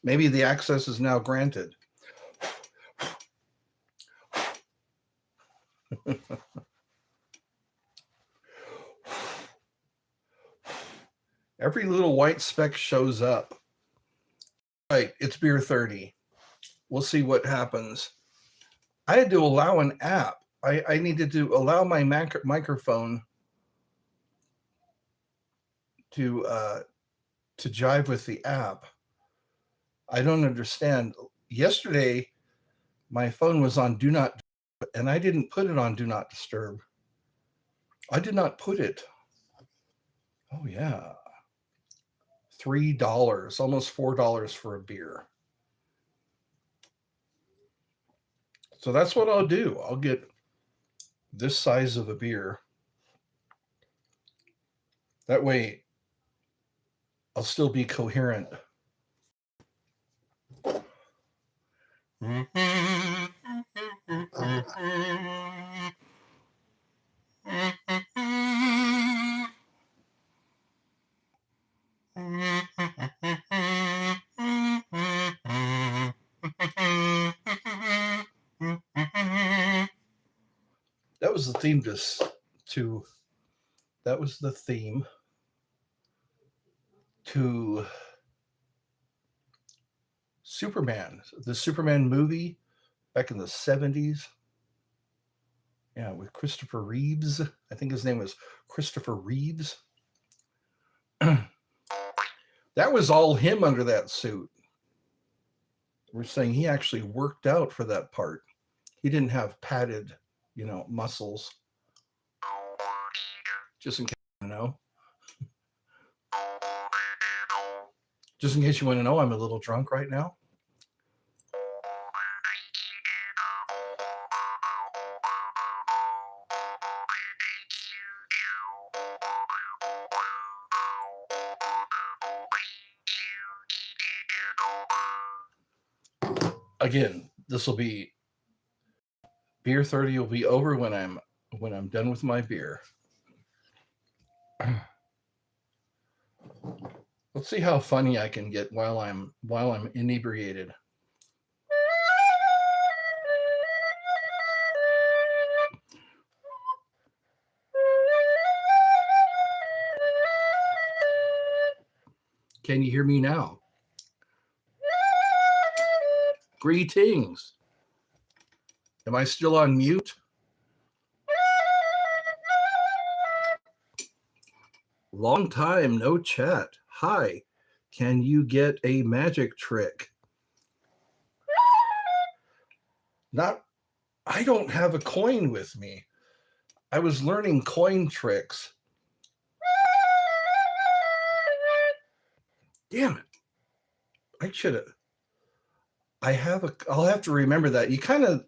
Maybe the access is now granted. Every little white speck shows up. Right, it's beer 30. We'll see what happens. I had to allow an app. I needed to allow my microphone to jive with the app. I don't understand. Yesterday, my phone was on Do Not, and I didn't put it on Do Not Disturb. I did not put it. Oh, yeah. $3, almost $4 for a beer. So that's what I'll do. I'll get this size of a beer. That way, I'll still be coherent. That was the theme that was the theme to Superman, the Superman movie back in the 70s. Yeah, with Christopher Reeves. I think his name was Christopher Reeves. That was all him under that suit. We're saying he actually worked out for that part. He didn't have padded, muscles. Just in case you want to know. Just in case you want to know, I'm a little drunk right now. Again, this will be beer 30 will be over when I'm done with my beer. Let's see how funny I can get while I'm inebriated. Can you hear me now? Greetings. Am I still on mute? Long time no chat. Hi, can you get a magic trick? I don't have a coin with me. I was learning coin tricks. Damn it. I'll have to remember that. You kind of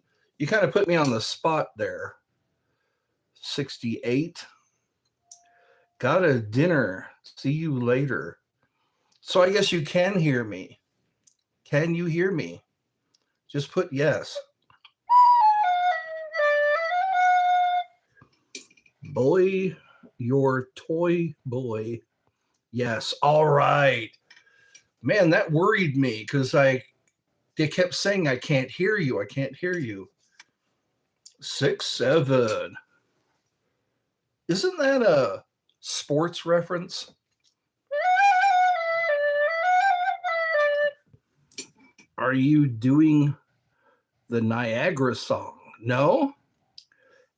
put me on the spot there. 68. Got a dinner. See you later. So I guess you can hear me. Can you hear me? Just put yes. Boy, your toy boy. Yes. All right. Man, that worried me because they kept saying, I can't hear you. I can't hear you. 6-7. Isn't that a sports reference? Are you doing the Niagara song? No?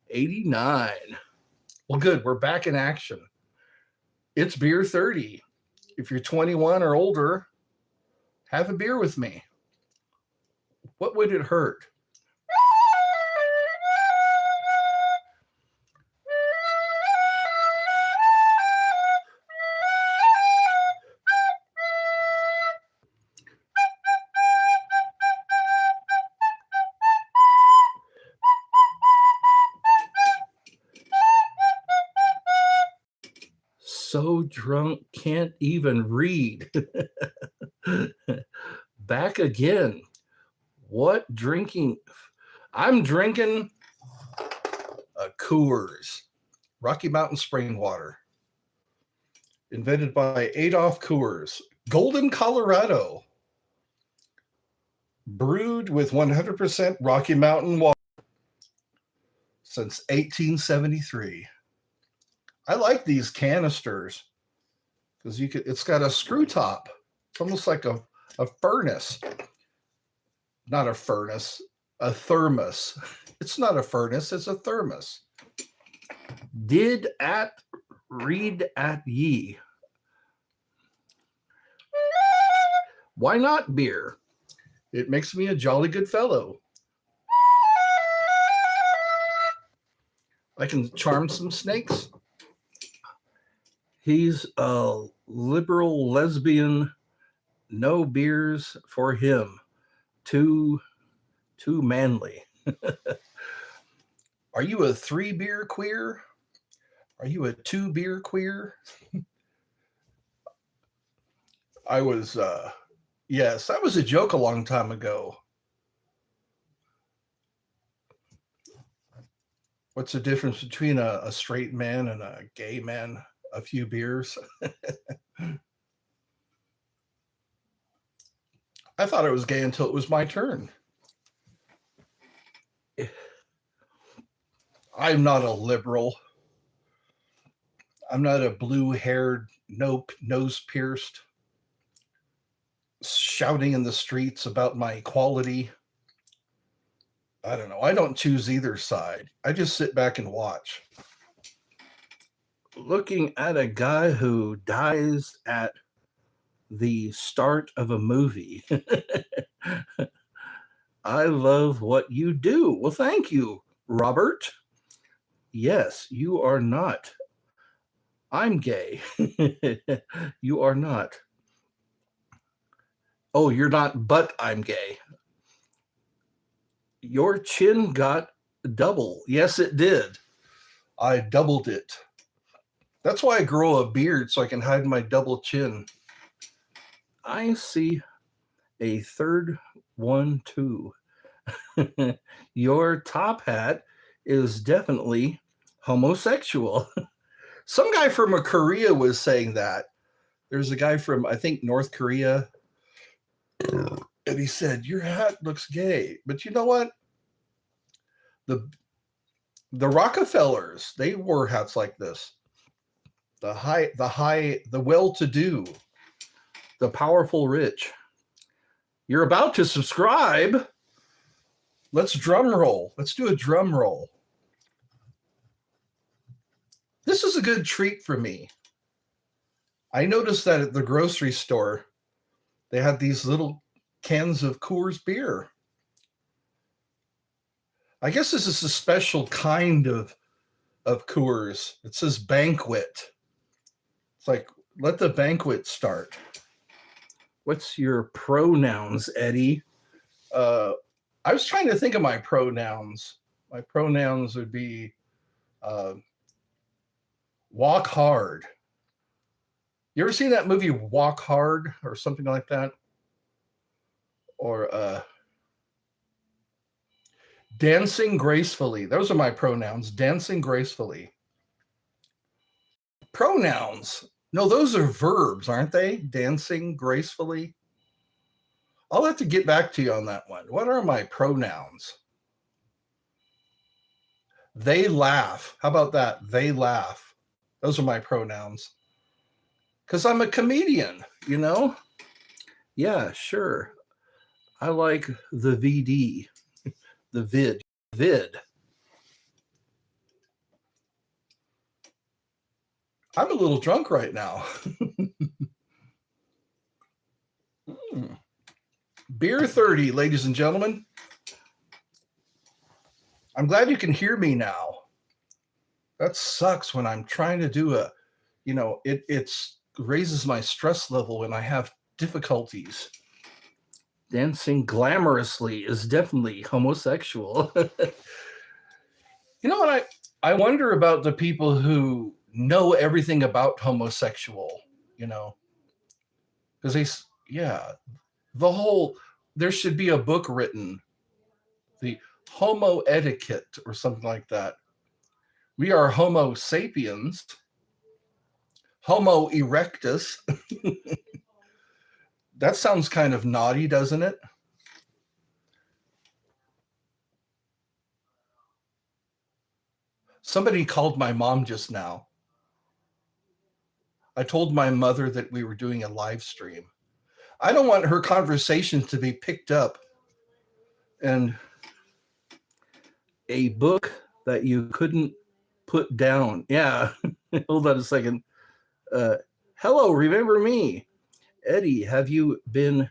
89. Well, good. We're back in action. It's beer 30. If you're 21 or older, have a beer with me. What would it hurt? So drunk, can't even read. Back again. What drinking? I'm drinking a Coors, Rocky Mountain Spring Water, invented by Adolph Coors, Golden, Colorado. Brewed with 100% Rocky Mountain water since 1873. I like these canisters because it's got a screw top. It's almost like a furnace. Not a furnace, a thermos. It's not a furnace, it's a thermos. Did at read at ye. Why not beer? It makes me a jolly good fellow. I can charm some snakes. He's a liberal lesbian. No beers for him. Too manly. Are you a 3-beer queer? Are you a 2-beer queer? I was, yes, that was a joke a long time ago. What's the difference between a straight man and a gay man? A few beers. I thought it was gay until it was my turn. I'm not a liberal. I'm not a blue-haired, nose-pierced, shouting in the streets about my equality. I don't know. I don't choose either side. I just sit back and watch. Looking at a guy who dies at the start of a movie. I love what you do. Well, thank you, Robert. Yes, you are not. I'm gay. You are not. Oh, you're not, but I'm gay. Your chin got double. Yes, it did. I doubled it. That's why I grow a beard, so I can hide my double chin. I see a third one, too. Your top hat is definitely homosexual. Some guy from Korea was saying that. There's a guy from, I think, North Korea, and he said, your hat looks gay. But you know what? The Rockefellers, they wore hats like this. The well-to-do, the powerful rich. You're about to subscribe. Let's drum roll. Let's do a drum roll. This is a good treat for me. I noticed that at the grocery store, they had these little cans of Coors beer. I guess this is a special kind of Coors. It says banquet. It's like, let the banquet start. What's your pronouns, Eddie? I was trying to think of my pronouns. My pronouns would be walk hard. You ever seen that movie Walk Hard or something like that? Or dancing gracefully. Those are my pronouns. Dancing gracefully. Pronouns. No, those are verbs, aren't they? Dancing gracefully. I'll have to get back to you on that one. What are my pronouns? They laugh. How about that? They laugh. Those are my pronouns. Because I'm a comedian, you know? Yeah, sure. I like the VD, the vid. I'm a little drunk right now. Beer 30, ladies and gentlemen. I'm glad you can hear me now. That sucks when I'm trying to do it raises my stress level when I have difficulties. Dancing glamorously is definitely homosexual. You know what? I wonder about the people who know everything about homosexual, because there should be a book written, the Homo Etiquette or something like that. We are Homo sapiens, Homo erectus. That sounds kind of naughty, doesn't it? Somebody called my mom just now. I told my mother that we were doing a live stream. I don't want her conversations to be picked up. And a book that you couldn't put down. Yeah. Hold on a second. Hello, remember me? Eddie, have you been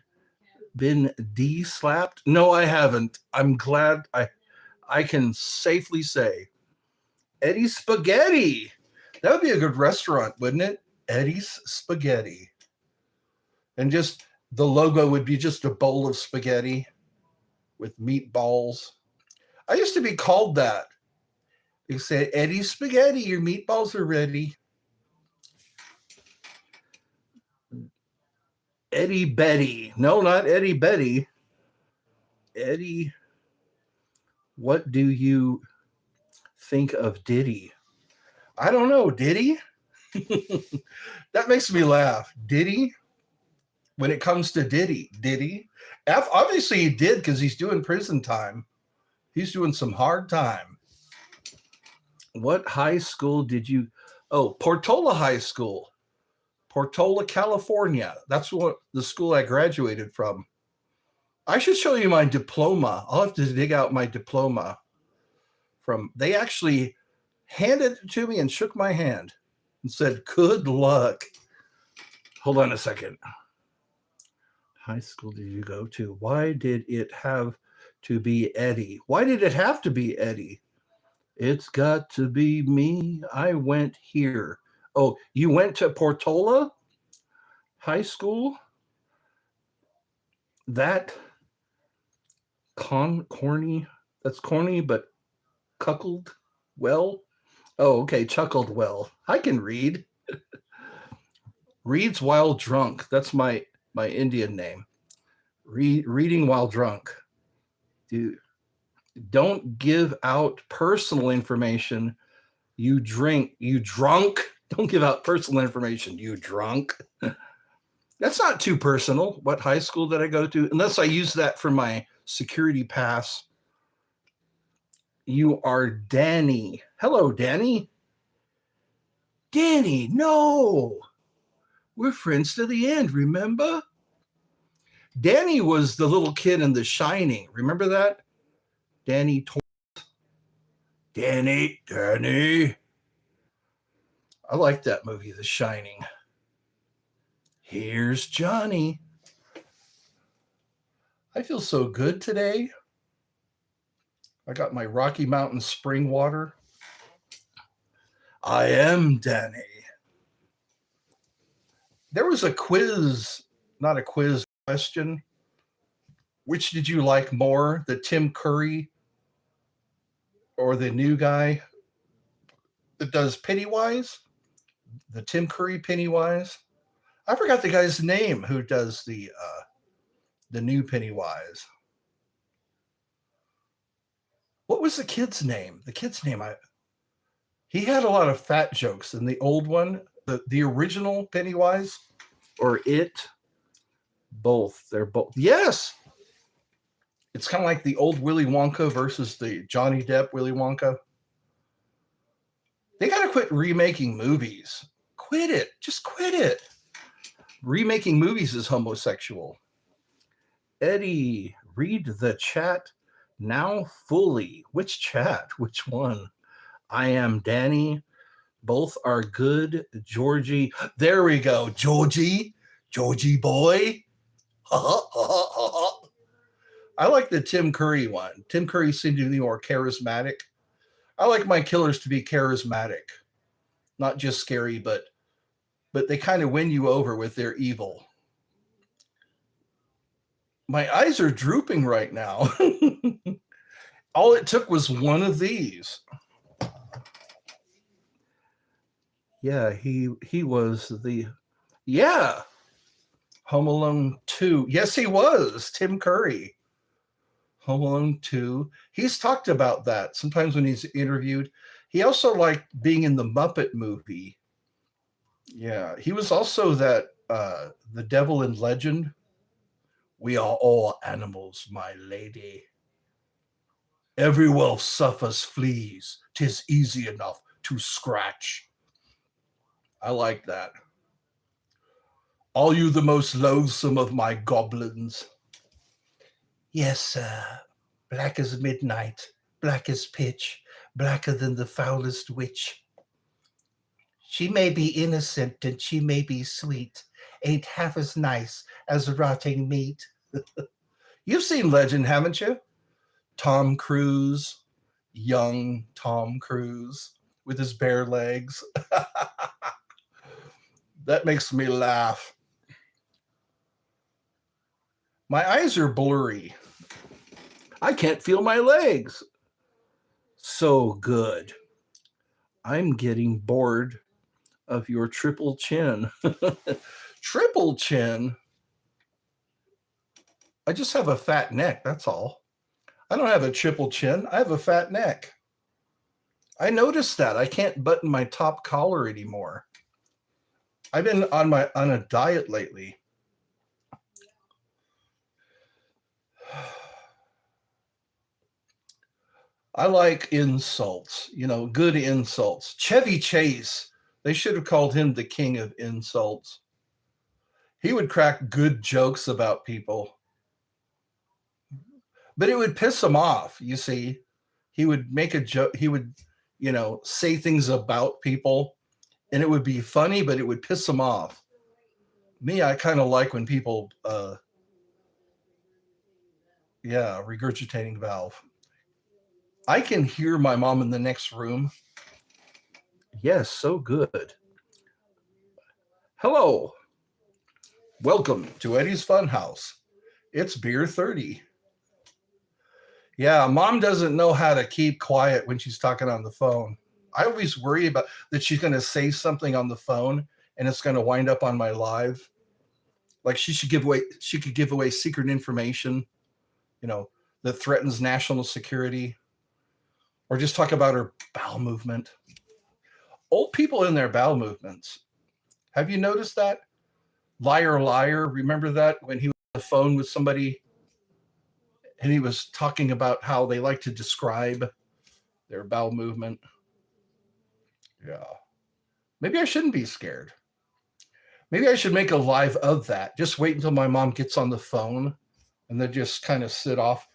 de-slapped? No, I haven't. I'm glad I can safely say Eddie's Spaghetti. That would be a good restaurant, wouldn't it? Eddie's Spaghetti. And just the logo would be just a bowl of spaghetti with meatballs. I used to be called that. They say, Eddie's Spaghetti, your meatballs are ready. Eddie Betty. No, not Eddie Betty. Eddie, what do you think of Diddy? I don't know. Diddy? That makes me laugh. Diddy? When it comes to Diddy, obviously he did because he's doing prison time. He's doing some hard time. What high school did you? Oh, Portola High School, Portola, California. That's what the school I graduated from. I should show you my diploma. I'll have to dig out my diploma from. They actually handed it to me and shook my hand and said, "Good luck." Hold on a second. High school did you go to? Why did it have to be Eddie? Why did it have to be Eddie? It's got to be me. I went here. Oh, you went to Portola High School? That corny. That's corny, but cuckold well. Oh, okay. Chuckled well. I can read. Reads while drunk. That's my Indian name. Reading while drunk. Dude, don't give out personal information. You drunk. Don't give out personal information. You drunk. That's not too personal. What high school did I go to? Unless I use that for my security pass. You are Danny. Hello, Danny. Danny, no. We're friends to the end, remember? Danny was the little kid in The Shining. Remember that? Danny. Danny. I like that movie, The Shining. Here's Johnny. I feel so good today. I got my Rocky Mountain spring water. I am Danny. There was a quiz, not a quiz question. Which did you like more, the Tim Curry or the new guy that does Pennywise? The Tim Curry Pennywise? I forgot the guy's name who does the new Pennywise. What was the kid's name? He had a lot of fat jokes in the old one, the original Pennywise or it. Both. They're both. Yes. It's kind of like the old Willy Wonka versus the Johnny Depp Willy Wonka. They got to quit remaking movies. Quit it. Just quit it. Remaking movies is homosexual. Eddie, read the chat now fully. Which chat? Which one? I am Danny. Both are good. Georgie. There we go. Georgie boy. I like the Tim Curry one. Tim Curry seemed to be more charismatic. I like my killers to be charismatic, not just scary, but they kind of win you over with their evil. My eyes are drooping right now. All it took was one of these. Yeah, he was Home Alone 2. Yes, he was. Tim Curry. Home Alone 2. He's talked about that sometimes when he's interviewed. He also liked being in the Muppet movie. Yeah, he was also that the Devil in Legend. We are all animals, my lady. Every wolf suffers fleas. 'Tis easy enough to scratch. I like that. Are you the most loathsome of my goblins? Yes, sir. Black as midnight, black as pitch, blacker than the foulest witch. She may be innocent and she may be sweet, ain't half as nice as rotting meat. You've seen Legend, haven't you? Tom Cruise, young Tom Cruise with his bare legs. That makes me laugh. My eyes are blurry. I can't feel my legs. So good. I'm getting bored of your triple chin. Triple chin? I just have a fat neck, that's all. I don't have a triple chin. I have a fat neck. I noticed that. I can't button my top collar anymore. I've been on a diet lately. I like insults, good insults. Chevy Chase, they should have called him the king of insults. He would crack good jokes about people. But it would piss him off, you see. He would make a joke. He would, say things about people, and it would be funny, but it would piss him off. Me, I kind of like when people, regurgitating valve. I can hear my mom in the next room. Yes, so good. Hello. Welcome to Eddie's Funhouse. It's beer 30. Yeah, mom doesn't know how to keep quiet when she's talking on the phone. I always worry about that she's going to say something on the phone and it's going to wind up on my live. Like she could give away secret information, that threatens national security. Or just talk about her bowel movement. Old people in their bowel movements. Have you noticed that? Liar, liar. Remember that when he was on the phone with somebody and he was talking about how they like to describe their bowel movement? Yeah. Maybe I shouldn't be scared. Maybe I should make a live of that. Just wait until my mom gets on the phone and then just kind of sit off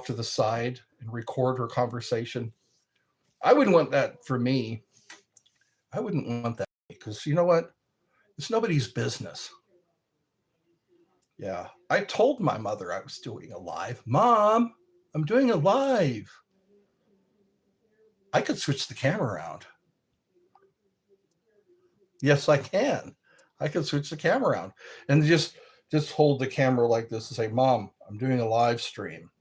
to the side and record her conversation. I wouldn't want that for me. I wouldn't want that because you know what? It's nobody's business. Yeah. I told my mother I was doing a live. Mom, I'm doing a live. I could switch the camera around. Yes, I can. I could switch the camera around and just hold the camera like this and say, Mom, I'm doing a live stream.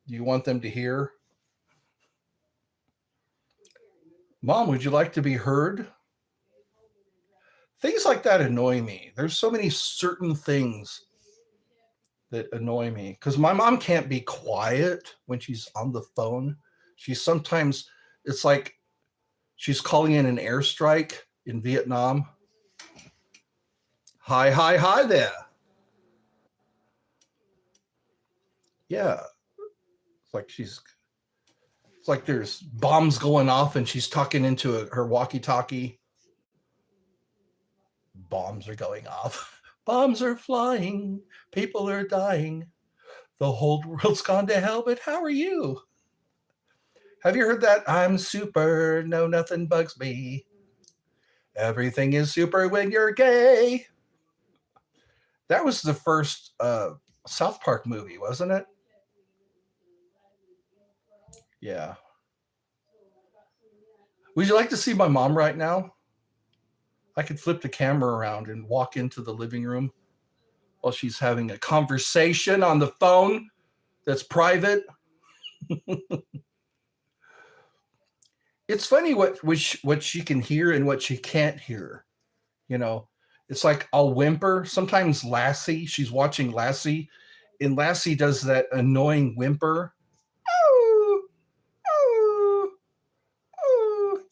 Do you want them to hear? Mom, would you like to be heard? Things like that annoy me. There's so many certain things that annoy me because my mom can't be quiet when she's on the phone. It's like she's calling in an airstrike in Vietnam. Hi there. Yeah. It's like there's bombs going off and she's talking into her walkie-talkie. Bombs are going off. Bombs are flying. People are dying. The whole world's gone to hell, but how are you? Have you heard that? I'm super. No, nothing bugs me. Everything is super when you're gay. That was the first South Park movie, wasn't it? Yeah. Would you like to see my mom right now? I could flip the camera around and walk into the living room while she's having a conversation on the phone that's private. It's funny what she can hear and what she can't hear. It's like I'll whimper. Sometimes Lassie, she's watching Lassie, and Lassie does that annoying whimper.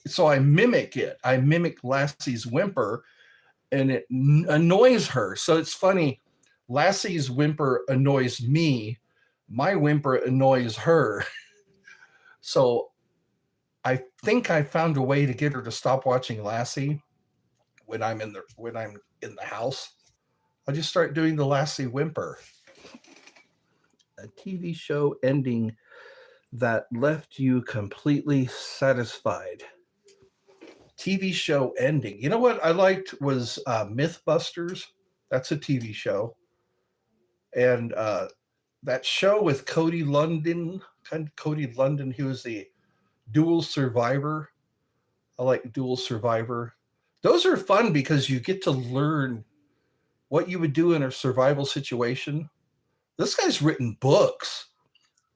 So I mimic it. I mimic Lassie's whimper, and it annoys her. So it's funny. Lassie's whimper annoys me. My whimper annoys her. So I think I found a way to get her to stop watching Lassie when I'm in the house. I'll just start doing the Lassie whimper. A TV show ending that left you completely satisfied. TV show ending. You know what I liked was Mythbusters. That's a TV show. And that show with Cody London, he was the dual survivor. I like dual survivor. Those are fun because you get to learn what you would do in a survival situation. This guy's written books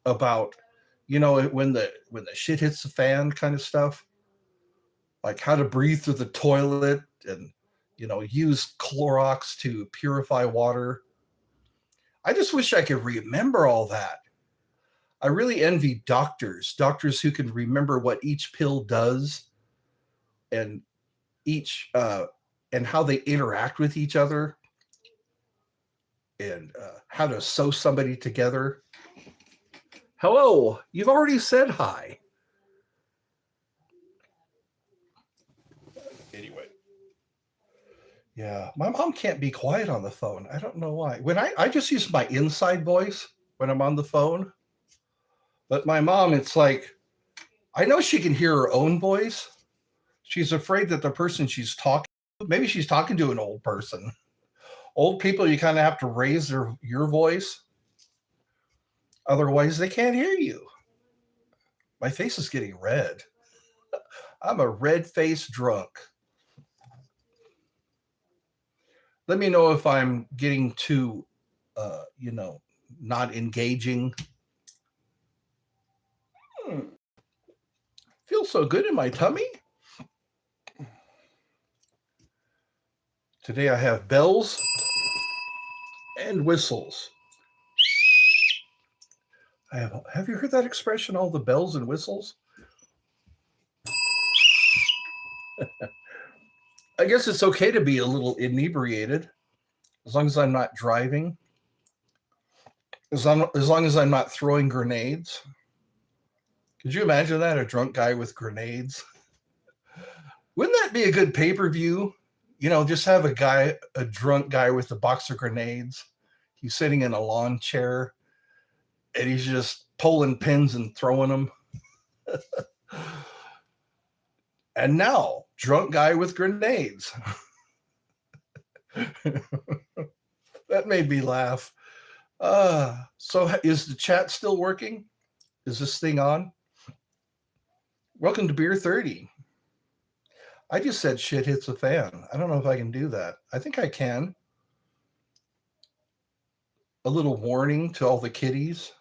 about, when the shit hits the fan kind of stuff, like how to breathe through the toilet and use Clorox to purify water. I just wish I could remember all that. I really envy doctors who can remember what each pill does and each and how they interact with each other and how to sew somebody together. Hello, you've already said hi. Anyway, yeah, my mom can't be quiet on the phone. I don't know why. When I just use my inside voice when I'm on the phone, but my mom, it's like I know she can hear her own voice. She's afraid that the person she's talking to, maybe she's talking to an old person. Old people, you kind of have to raise your voice. Otherwise, they can't hear you. My face is getting red. I'm a red-faced drunk. Let me know if I'm getting too, not engaging. Feels so good in my tummy. Today I have bells and whistles. Have you heard that expression, all the bells and whistles? I guess it's okay to be a little inebriated as long as I'm not driving, as long as I'm not throwing grenades. Could you imagine that? A drunk guy with grenades? Wouldn't that be a good pay-per-view? Just have a drunk guy with a box of grenades. He's sitting in a lawn chair and he's just pulling pins and throwing them. And now, drunk guy with grenades. That made me laugh. So is the chat still working? Is this thing on? Welcome to Beer 30. I just said shit hits a fan. I don't know if I can do that. I think I can. A little warning to all the kiddies.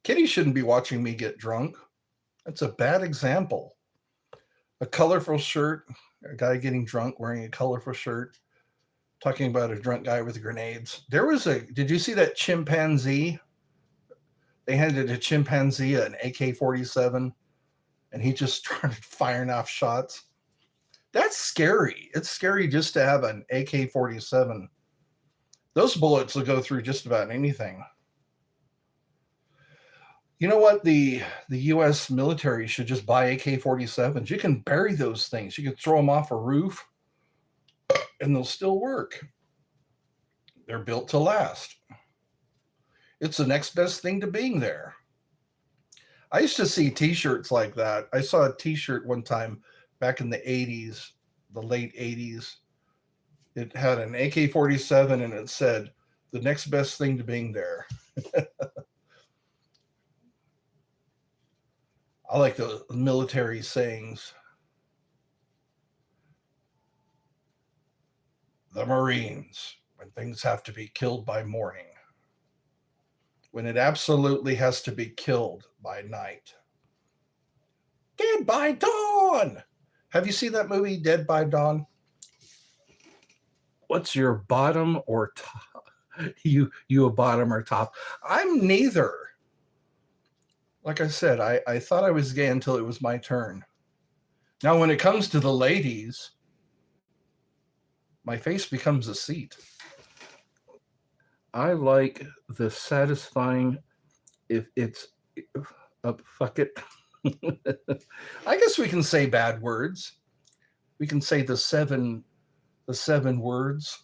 Kiddies shouldn't be watching me get drunk. That's a bad example. A colorful shirt, a guy getting drunk wearing a colorful shirt, talking about a drunk guy with grenades. Did you see that chimpanzee? They handed a chimpanzee an AK-47 and he just started firing off shots. That's scary. It's scary just to have an AK-47. Those bullets will go through just about anything. You know what? The U.S. military should just buy AK-47s. You can bury those things. You can throw them off a roof, and they'll still work. They're built to last. It's the next best thing to being there. I used to see T-shirts like that. I saw a T-shirt one time back in the 80s, the late 80s. It had an AK-47 and it said, the next best thing to being there. I like the military sayings. The Marines, when things have to be killed by morning. When it absolutely has to be killed by night. Dead by Dawn! Have you seen that movie, Dead by Dawn? What's your bottom or top? You a bottom or top? I'm neither. Like I said, I thought I was gay until it was my turn. Now, when it comes to the ladies, my face becomes a seat. I like the satisfying, if it's, fuck it. I guess we can say bad words. We can say the seven words.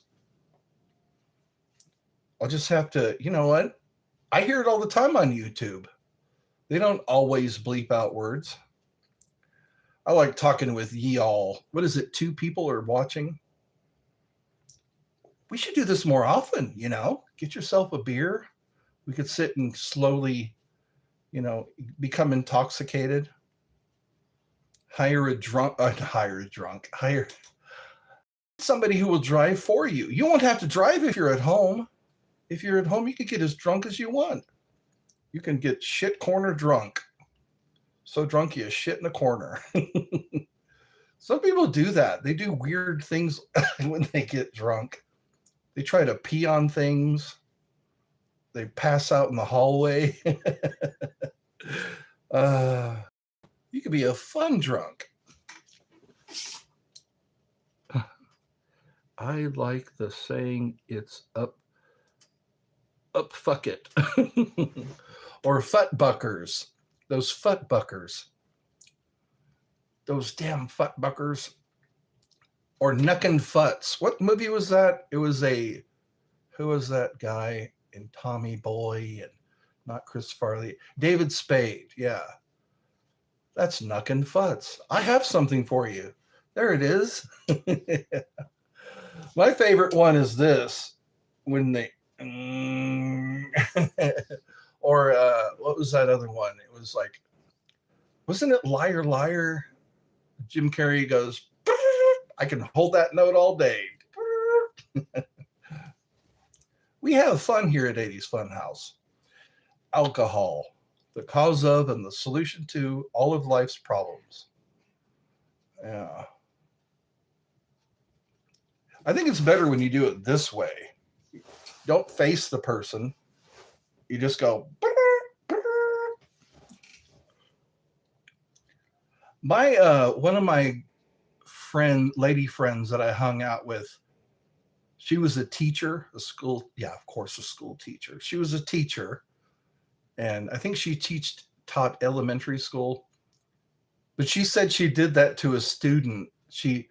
I'll just have to, you know what? I hear it all the time on YouTube. They don't always bleep out words. I like talking with ye all. What is it? Two people are watching. We should do this more often, Get yourself a beer. We could sit and slowly, become intoxicated. Hire somebody who will drive for you. You won't have to drive if you're at home. If you're at home, you can get as drunk as you want. You can get shit corner drunk. So drunk you shit in a corner. Some people do that. They do weird things when they get drunk. They try to pee on things. They pass out in the hallway. You could be a fun drunk. I like the saying, it's up fuck it. Or futtbuckers. Those futtbuckers. Those damn futtbuckers. Or Knuckin' Futz. What movie was that? It was who was that guy in Tommy Boy and not Chris Farley? David Spade, yeah. That's Knuckin' Futz. I have something for you. There it is. My favorite one is this. When they... or what was that other one? It was like, wasn't it Liar Liar? Jim Carrey goes, I can hold that note all day. We have fun here at 80s Funhouse. Alcohol, the cause of and the solution to all of life's problems. Yeah. I think it's better when you do it this way. Don't face the person. You just go. One of my lady friends that I hung out with, she was a teacher, a school teacher. She was a teacher, and I think she taught elementary school. But she said she did that to a student. She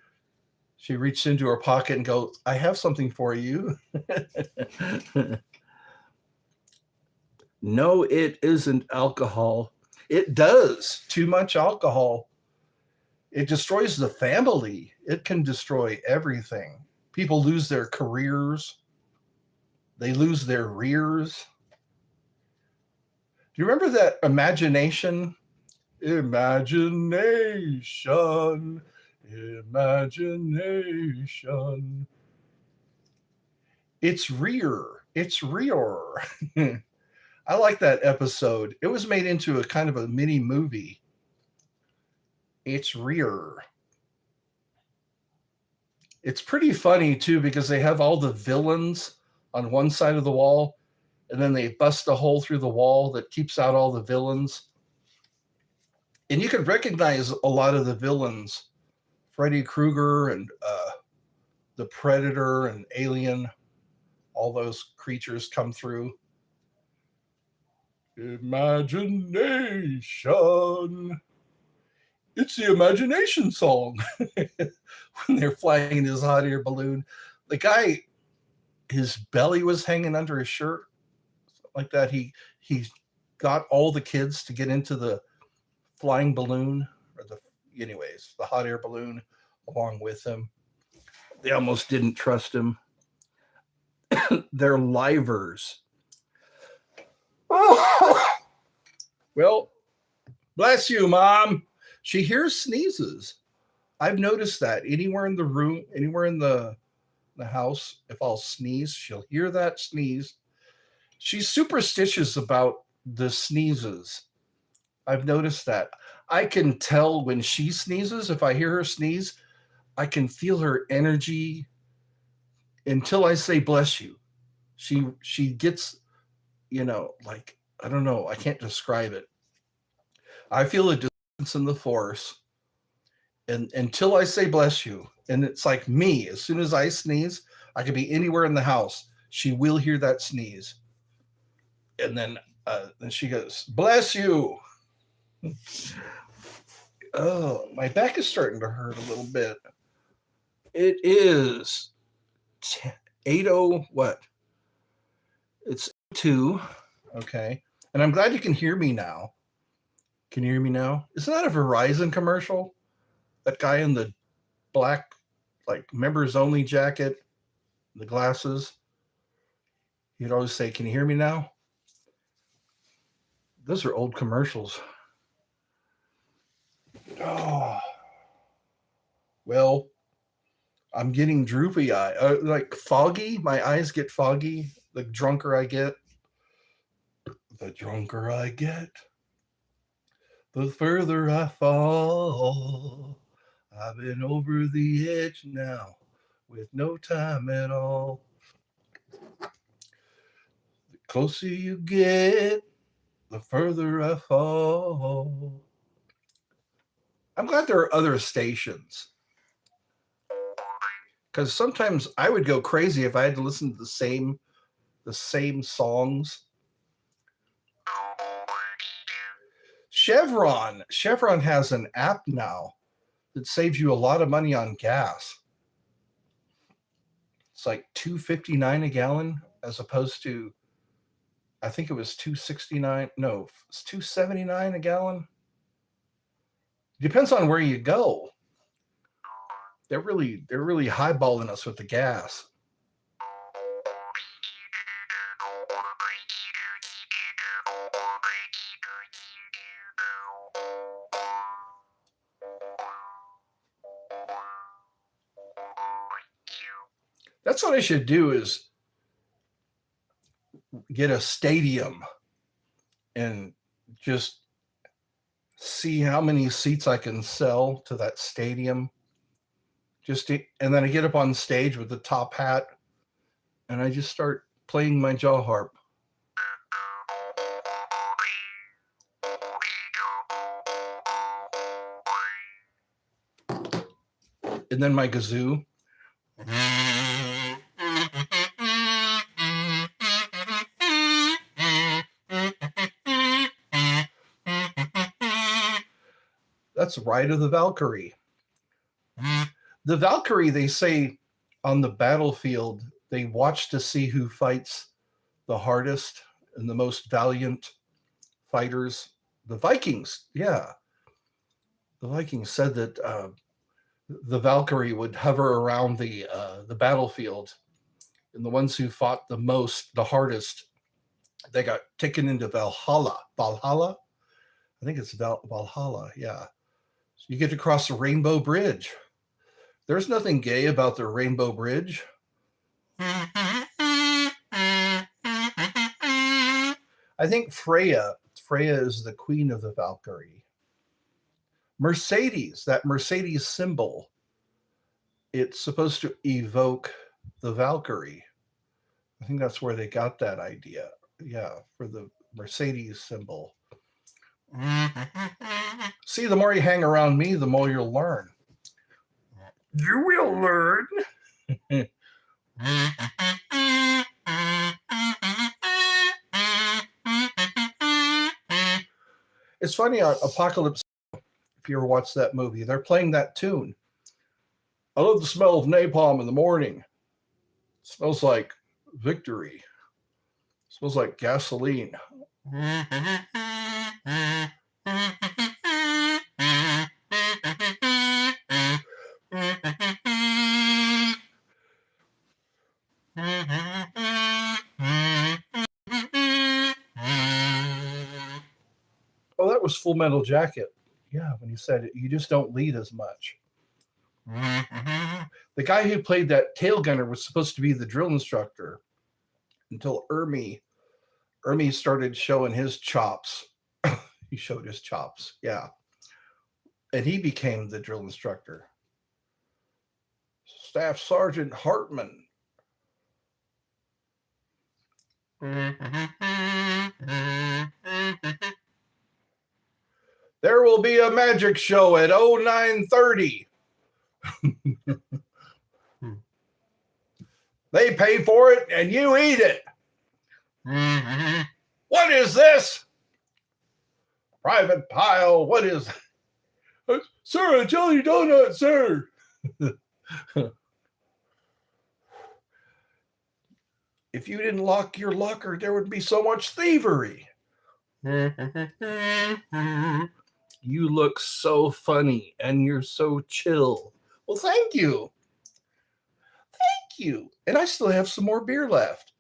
reached into her pocket and goes, I have something for you. No, it isn't alcohol. It does. Too much alcohol. It destroys the family. It can destroy everything. People lose their careers. They lose their rears. Do you remember that imagination? Imagination. Imagination. It's rear. It's rear. I like that episode. It was made into a kind of a mini movie. It's rear. It's pretty funny too, because they have all the villains on one side of the wall, and then they bust a hole through the wall that keeps out all the villains. And you can recognize a lot of the villains. Freddy Krueger and the Predator and Alien. All those creatures come through. Imagination. It's the imagination song. When they're flying in his hot air balloon. The guy, his belly was hanging under his shirt. Like that. He got all the kids to get into the flying balloon, or the hot air balloon along with him. They almost didn't trust him. They're livers. Well, bless you, Mom. She hears sneezes. I've noticed that anywhere in the room, anywhere in the house, if I'll sneeze, she'll hear that sneeze. She's superstitious about the sneezes. I've noticed that. I can tell when she sneezes. If I hear her sneeze, I can feel her energy until I say bless you. She gets, like, I don't know. I can't describe it. I feel a distance in the force, and until I say bless you. And it's like me. As soon as I sneeze, I could be anywhere in the house. She will hear that sneeze. And then she goes, bless you. Oh, my back is starting to hurt a little bit. It is 80 what? It's 2. Okay. And I'm glad you can hear me now. Can you hear me now? Isn't that a Verizon commercial? That guy in the black, like, members only jacket, the glasses. He'd always say, "Can you hear me now?" Those are old commercials. Oh, well, I'm getting droopy eye, like foggy. My eyes get foggy. The drunker I get, the drunker I get, the further I fall. I've been over the edge now with no time at all. The closer you get, the further I fall. I'm glad there are other stations, because sometimes I would go crazy if I had to listen to the same songs. Chevron has an app now that saves you a lot of money on gas. It's like $2.59 a gallon as opposed to, I think it was $2.69. No, it's $2.79 a gallon. Depends on where you go. They're really highballing us with the gas. That's what I should do, is get a stadium and just see how many seats I can sell to that stadium. And then I get up on stage with the top hat and I just start playing my jaw harp. And then my kazoo. That's Ride of the Valkyrie. The Valkyrie, they say, on the battlefield, they watch to see who fights the hardest and the most valiant fighters. The Vikings, yeah. The Vikings said that the Valkyrie would hover around the battlefield, and the ones who fought the most, the hardest, they got taken into Valhalla. Valhalla? I think it's Valhalla, yeah. So you get to cross the Rainbow Bridge. There's nothing gay about the Rainbow Bridge. I think Freya is the queen of the Valkyrie. Mercedes, that Mercedes symbol, it's supposed to evoke the Valkyrie. I think that's where they got that idea. Yeah, for the Mercedes symbol. See, the more you hang around me, the more you'll learn. You will learn. It's funny on Apocalypse, if you ever watched that movie, they're playing that tune. I love the smell of napalm in the morning. It smells like victory. It smells like gasoline. Oh, that was Full Metal Jacket. Yeah, when you said it, you just don't lead as much. The guy who played that tail gunner was supposed to be the drill instructor until Ermi started showing his chops. He showed his chops, yeah. And he became the drill instructor. Staff Sergeant Hartman. There will be a magic show at 0930. They pay for it and you eat it. What is this? Private Pile, what is Sir, a jelly donut, sir. If you didn't lock your locker, there would be so much thievery. You look so funny and you're so chill. Well, thank you. Thank you. And I still have some more beer left.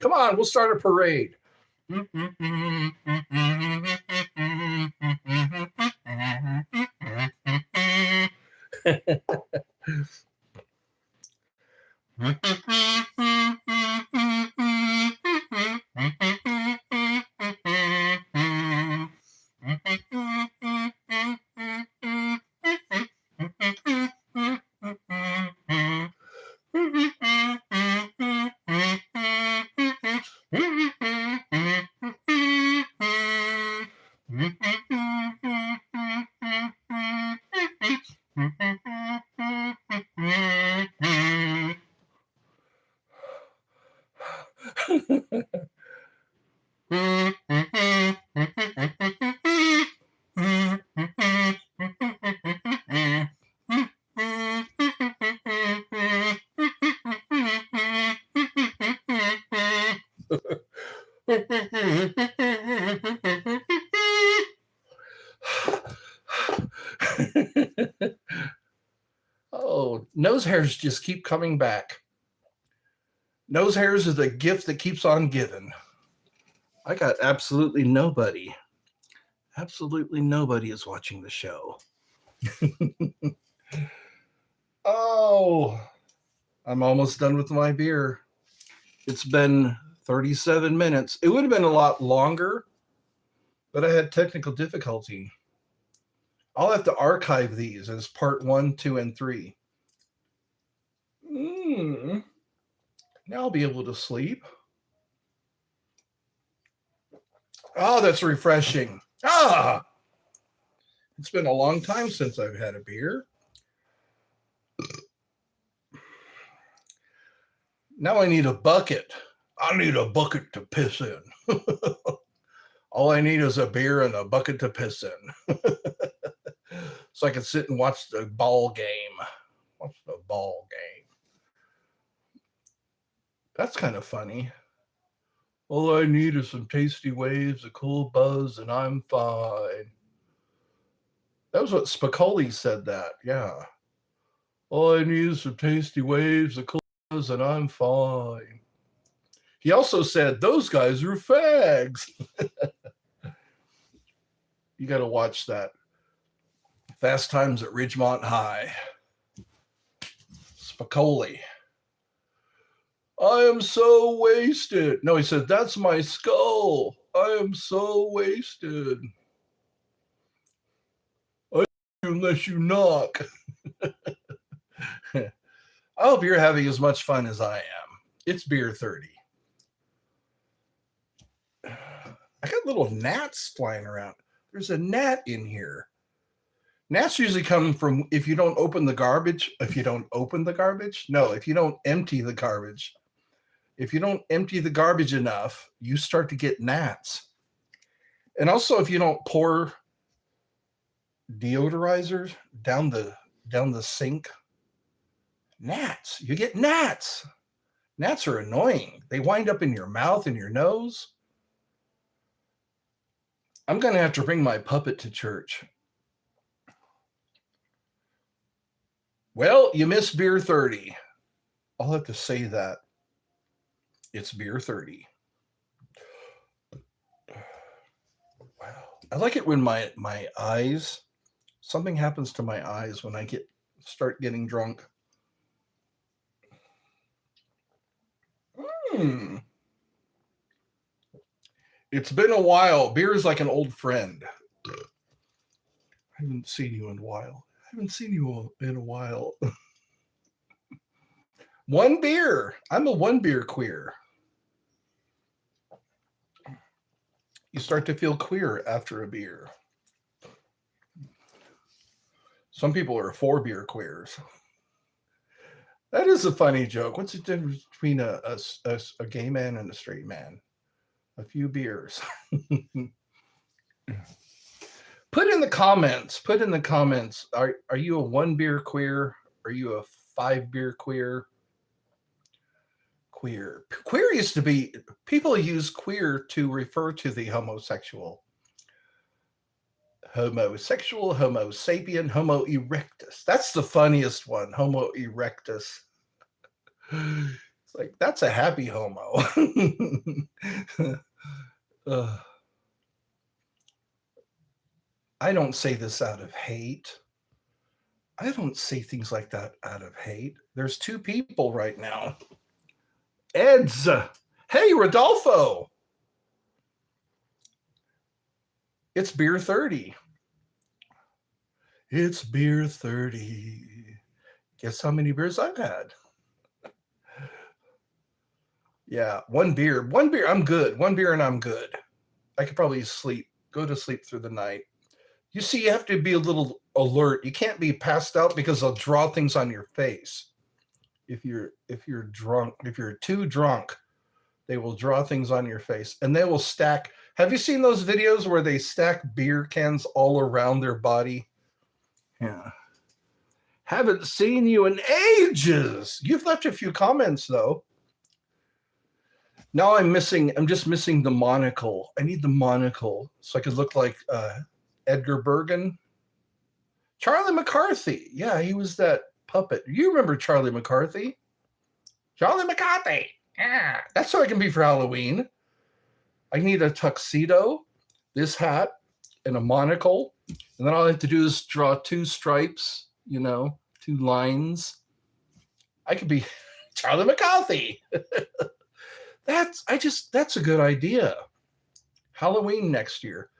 Come on, we'll start a parade. Oh, nose hairs just keep coming back. Nose hairs is a gift that keeps on giving. I got absolutely nobody. Absolutely nobody is watching the show. Oh, I'm almost done with my beer. It's been 37 minutes. It would have been a lot longer, but I had technical difficulty. I'll have to archive these as part 1, 2, and 3. Now I'll be able to sleep. Oh, that's refreshing. It's been a long time since I've had a beer. Now I need a bucket. I need a bucket to piss in. All I need is a beer and a bucket to piss in. So I can sit and watch the ball game. Watch the ball game. That's kind of funny. All I need is some tasty waves, a cool buzz, and I'm fine. That was what Spicoli said that, yeah. All I need is some tasty waves, a cool buzz, and I'm fine. He also said, those guys are fags. You got to watch that. Fast Times at Ridgemont High. Spicoli. I am so wasted. No, he said, that's my skull. I am so wasted. Unless you knock. I hope you're having as much fun as I am. It's beer 30. I got little gnats flying around. There's a gnat in here. Gnats usually come from if you don't open the garbage. If you don't open the garbage? No, if you don't empty the garbage. If you don't empty the garbage enough, you start to get gnats. And also if you don't pour deodorizer down the sink, gnats. You get gnats. Gnats are annoying. They wind up in your mouth and your nose. I'm going to have to bring my puppet to church. Well, you missed beer 30. I'll have to say that. It's beer 30. Wow. I like it when my eyes, something happens to my eyes when I start getting drunk. It's been a while. Beer is like an old friend. I haven't seen you in a while. One beer. I'm a one beer queer. You start to feel queer after a beer. Some people are for beer queers. That is a funny joke. What's the difference between a gay man and a straight man? A few beers. Put in the comments. Put in the comments. Are you a 1 beer queer? Are you a 5 beer queer? Queer. Queer used to be, people use queer to refer to the homosexual. Homosexual, Homo sapien, Homo erectus. That's the funniest one, Homo erectus. It's like, that's a happy homo. I don't say this out of hate. I don't say things like that out of hate. There's 2 people right now. Ed's. Hey, Rodolfo. It's beer 30. It's beer 30. Guess how many beers I've had? Yeah, 1 beer. 1 beer, I'm good. 1 beer and I'm good. I could probably go to sleep through the night. You see, you have to be a little alert. You can't be passed out because they'll draw things on your face. If you're drunk, if you're too drunk, they will draw things on your face and they will stack. Have you seen those videos where they stack beer cans all around their body? Yeah. Haven't seen you in ages. You've left a few comments though. Now I'm just missing the monocle. I need the monocle so I could look like Edgar Bergen. Charlie McCarthy. Yeah, he was that puppet. You remember Charlie McCarthy? Charlie McCarthy. Yeah, that's what I can be for Halloween. I need a tuxedo, this hat, and a monocle. And then all I have to do is draw 2 stripes, 2 lines. I could be Charlie McCarthy. That's a good idea. Halloween next year.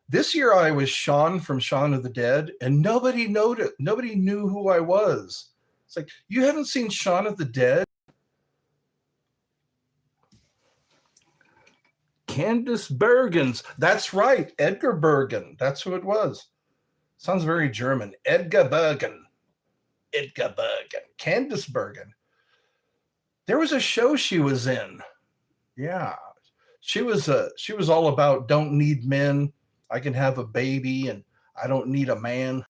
This year I was Shaun from Shaun of the Dead, and nobody noticed. Nobody knew who I was. It's like, you haven't seen Shaun of the Dead? Candice Bergen's. That's right, Edgar Bergen. That's who it was. Sounds very German. Edgar Bergen. Edgar Bergen. Candice Bergen. There was a show she was in. Yeah. She was all about don't need men. I can have a baby and I don't need a man.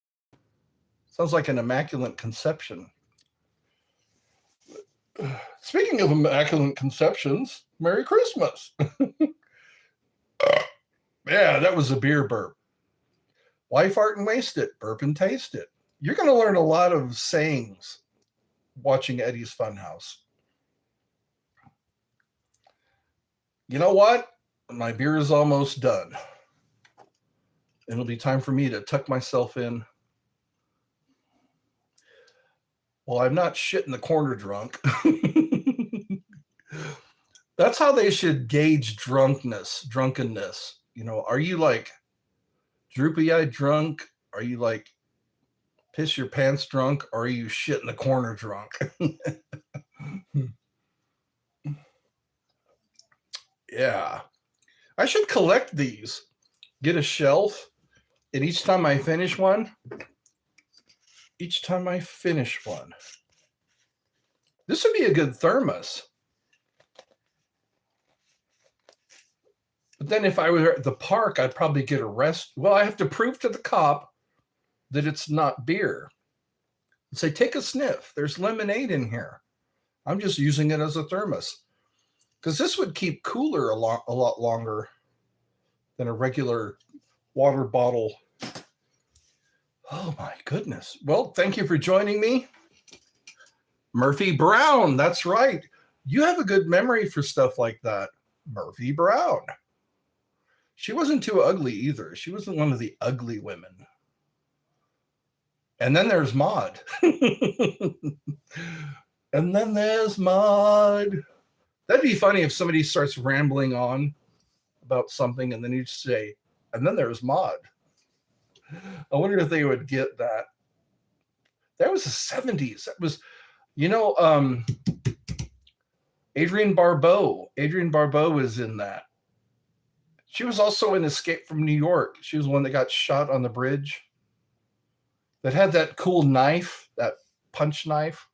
Sounds like an immaculate conception. Speaking of immaculate conceptions, Merry Christmas. Yeah, that was a beer burp. Why fart and waste it? Burp and taste it. You're going to learn a lot of sayings watching Eddie's Funhouse. You know what? My beer is almost done. It'll be time for me to tuck myself in. Well, I'm not shit in the corner drunk. That's how they should gauge drunkenness. Are you like droopy-eyed drunk? Are you like piss your pants drunk? Or are you shit in the corner drunk? Yeah. I should collect these. Get a shelf. And each time I finish one, this would be a good thermos. But then if I were at the park, I'd probably get arrested. Well, I have to prove to the cop that it's not beer. And say, take a sniff. There's lemonade in here. I'm just using it as a thermos. Because this would keep cooler a lot longer than a regular water bottle. Oh my goodness. Well, thank you for joining me. Murphy Brown, that's right. You have a good memory for stuff like that. Murphy Brown. She wasn't too ugly either. She wasn't one of the ugly women. And then there's Maud. And then there's Maud. That'd be funny if somebody starts rambling on about something and then you say, and then there's Maud. I wonder if they would get that. That was the 70s. That was, Adrienne Barbeau. Adrienne Barbeau was in that. She was also in Escape from New York. She was the one that got shot on the bridge. that had that cool knife, that punch knife.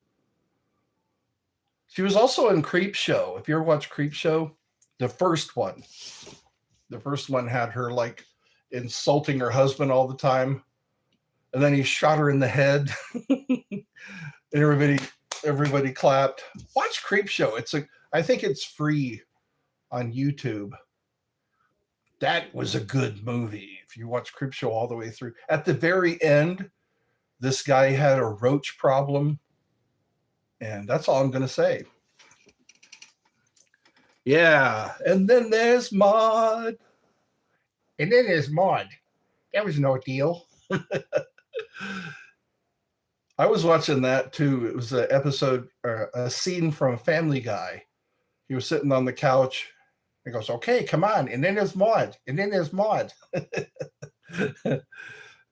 She was also in Creep Show. If you ever watch Creep Show, the first one had her like insulting her husband all the time, and then he shot her in the head, and everybody clapped. Watch Creep Show. I think it's free on YouTube. That was a good movie. If you watch Creep Show all the way through, at the very end, this guy had a roach problem, and that's all I'm going to say. Yeah, and then there's Maud. That was no deal. I was watching that too. It was an episode, or a scene from Family Guy. He was sitting on the couch. He goes, "Okay, come on." And then there's Maud.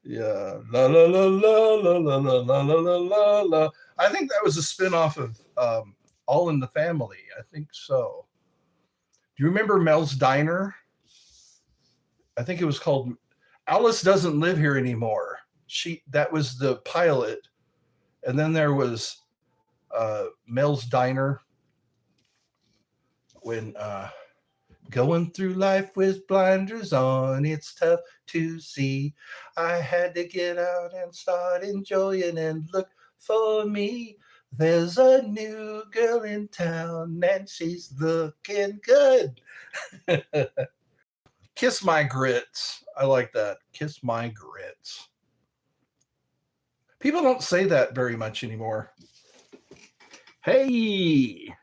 Yeah. La la la la la la la la la la la. I think that was a spinoff of All in the Family. I think so. Do you remember Mel's Diner? I think it was called Alice Doesn't Live Here Anymore. That was the pilot. And then there was Mel's Diner, when going through life with blinders on, it's tough to see. I had to get out and start enjoying and look for me. There's a new girl in town and she's looking good. Kiss My Grits. I like that. Kiss My Grits. People don't say that very much anymore. Hey.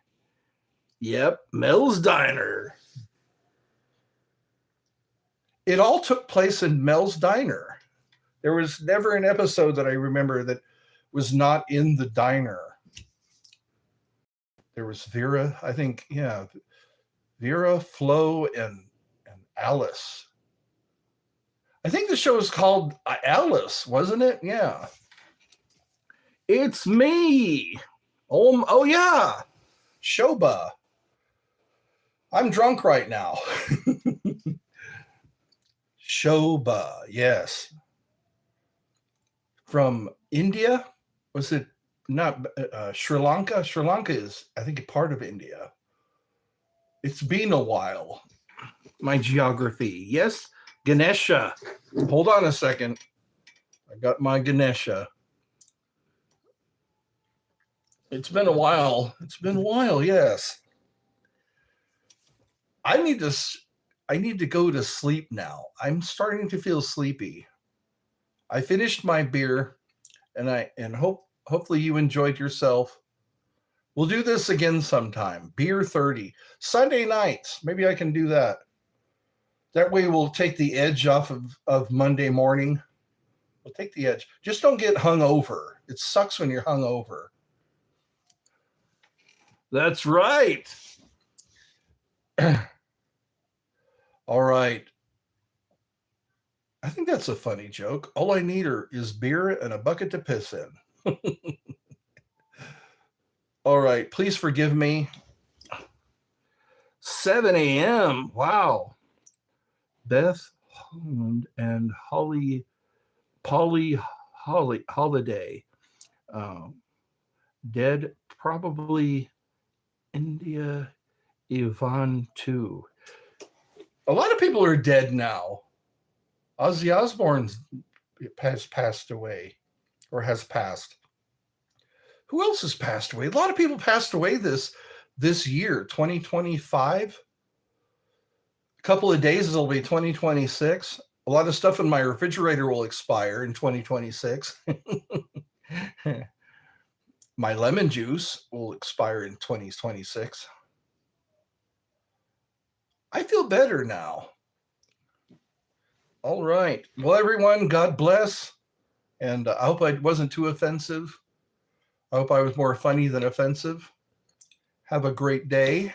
Yep, Mel's Diner. It all took place in Mel's Diner. There was never an episode that I remember that was not in the diner. There was Vera, I think, yeah. Vera, Flo, and Alice. I think the show was called Alice, wasn't it? Yeah. It's me. Oh yeah. Shoba. I'm drunk right now. Shoba, yes. From India? Was it not Sri Lanka? Sri Lanka is, I think, a part of India. It's been a while. My geography. Yes, Ganesha. Hold on a second. I got my Ganesha. It's been a while. Yes. I need to go to sleep now. I'm starting to feel sleepy. I finished my beer, and hopefully you enjoyed yourself. We'll do this again sometime. Beer 30. Sunday nights. Maybe I can do that. That way we'll take the edge off of Monday morning. We'll take the edge. Just don't get hung over. It sucks when you're hung over. That's right. All right. I think that's a funny joke. All I need is beer and a bucket to piss in. All right. Please forgive me. 7 a.m. Wow. Beth Holland and Polly Holiday. Dead, probably India Yvonne too. A lot of people are dead now. Ozzy Osbourne has passed away, or has passed. Who else has passed away? A lot of people passed away this year, 2025. A couple of days it'll be 2026. A lot of stuff in my refrigerator will expire in 2026. My lemon juice will expire in 2026. I feel better now. All right. Well, everyone, God bless. And I hope I wasn't too offensive. I hope I was more funny than offensive. Have a great day.